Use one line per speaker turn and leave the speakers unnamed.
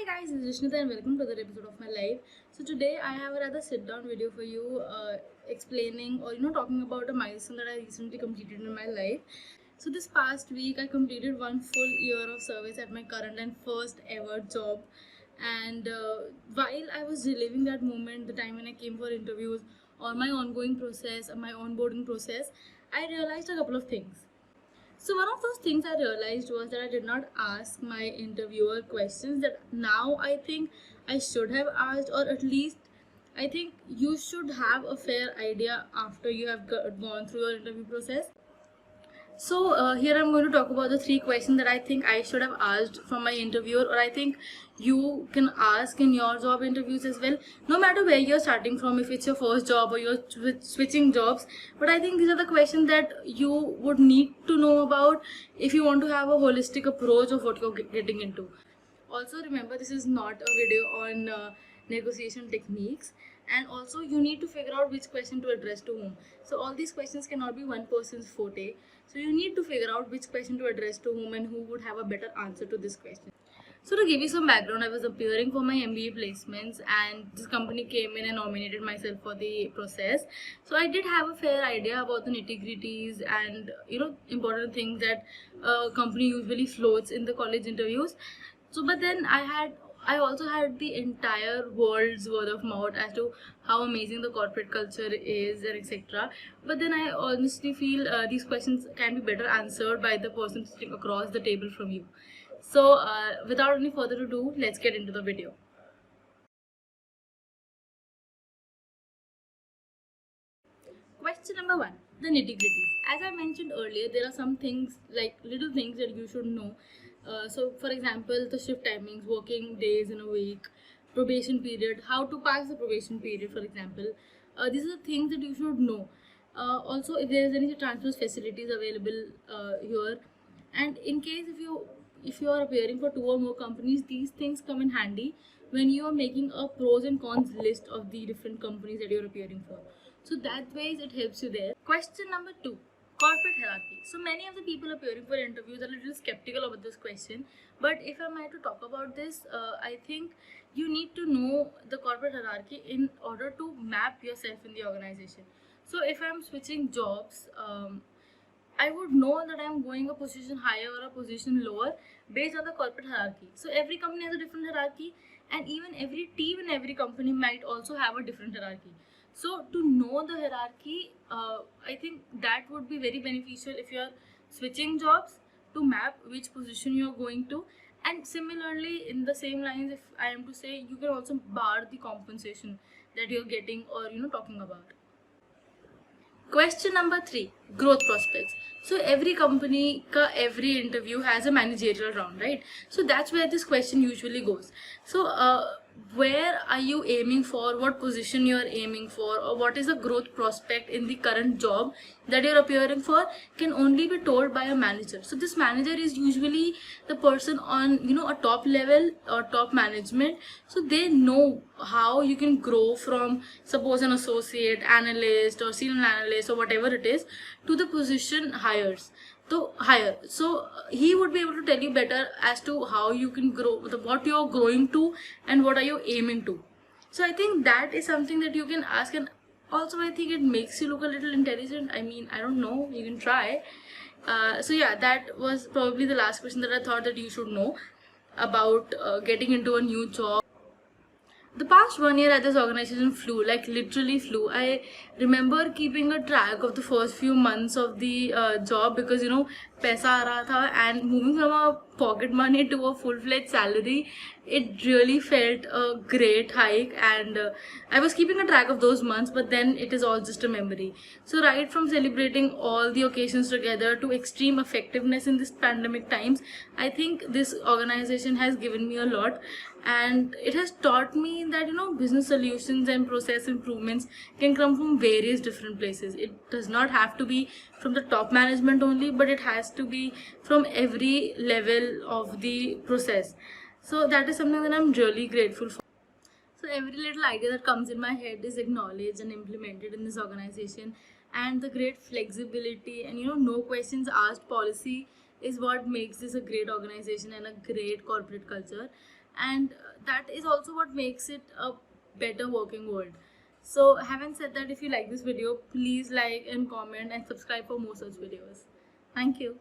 Hi guys, this is Rishnita and welcome to another episode of my life. So today I have a rather sit down video for you explaining or talking about a milestone that I recently completed in my life. So this past week I completed one full year of service at my current and first ever job. And while I was reliving that moment, the time when I came for interviews or my ongoing process, my onboarding process, I realized a couple of things. So one of those things I realized was that I did not ask my interviewer questions that now I think I should have asked, or at least I think you should have a fair idea after you have gone through your interview process. So here I'm going to talk about the 3 questions that I think I should have asked from my interviewer, or I think you can ask in your job interviews as well, no matter where you're starting from, if it's your first job or you're switching jobs. But I think these are the questions that you would need to know about if you want to have a holistic approach of what you're getting into. Also remember, this is not a video on negotiation techniques, and also you need to figure out which question to address to whom. So all these questions cannot be one person's forte, so you need to figure out which question to address to whom and who would have a better answer to this question. So to give you some background, I was appearing for my MBA placements and this company came in and nominated myself for the process. So I did have a fair idea about the nitty-gritties and important things that a company usually floats in the college interviews. So but then I also had the entire world's word of mouth as to how amazing the corporate culture is and etc. But then I honestly feel these questions can be better answered by the person sitting across the table from you. So without any further ado, let's get into the video. Question number 1, the nitty-gritties. As I mentioned earlier, there are some things like little things that you should know. So for example, the shift timings, working days in a week, probation period, how to pass the probation period, for example. These are the things that you should know. Also, if there is any transfer facilities available here, and in case if you are appearing for 2 or more companies, these things come in handy when you are making a pros and cons list of the different companies that you're appearing for. So that way it helps you there. Question number 2, corporate hierarchy. So many of the people appearing for interviews are a little skeptical about this question, but if I'm to talk about this, I think you need to know the corporate hierarchy in order to map yourself in the organization. So if I'm switching jobs, I would know that I'm going a position higher or a position lower based on the corporate hierarchy. So every company has a different hierarchy, and even every team in every company might also have a different hierarchy. So to know the hierarchy, I think that would be very beneficial if you're switching jobs, to map which position you're going to. And similarly, in the same lines, if I am to say, you can also bar the compensation that you're getting or talking about. Question number 3, growth prospects. So every company every interview has a managerial round, right? So that's where this question usually goes. So where are you aiming for, what position you are aiming for, or what is the growth prospect in the current job that you're appearing for, can only be told by a manager. So this manager is usually the person on a top level or top management, so they know how you can grow from, suppose, an associate, analyst or senior analyst or whatever it is, to the position higher. So he would be able to tell you better as to how you can grow, what you're growing to and what are you aiming to. So I think that is something that you can ask, and also I think it makes you look a little intelligent. I mean, I don't know, you can try. So yeah, that was probably the last question that I thought that you should know about getting into a new job. The past 1 year at this organization flew, like literally flew. I remember keeping a track of the first few months of the job, because paisa aa raha tha, and moving from a pocket money to a full-fledged salary, it really felt a great hike. And I was keeping a track of those months, but then it is all just a memory. So right from celebrating all the occasions together to extreme effectiveness in this pandemic times, I think this organization has given me a lot, and it has taught me that business solutions and process improvements can come from various different places. It does not have to be from the top management only, but it has to be from every level of the process. So that is something that I'm really grateful for. So every little idea that comes in my head is acknowledged and implemented in this organization, and the great flexibility and no questions asked policy is what makes this a great organization and a great corporate culture. and that is also what makes it a better working world. So having said that, if you like this video, please like and comment and subscribe for more such videos. Thank you.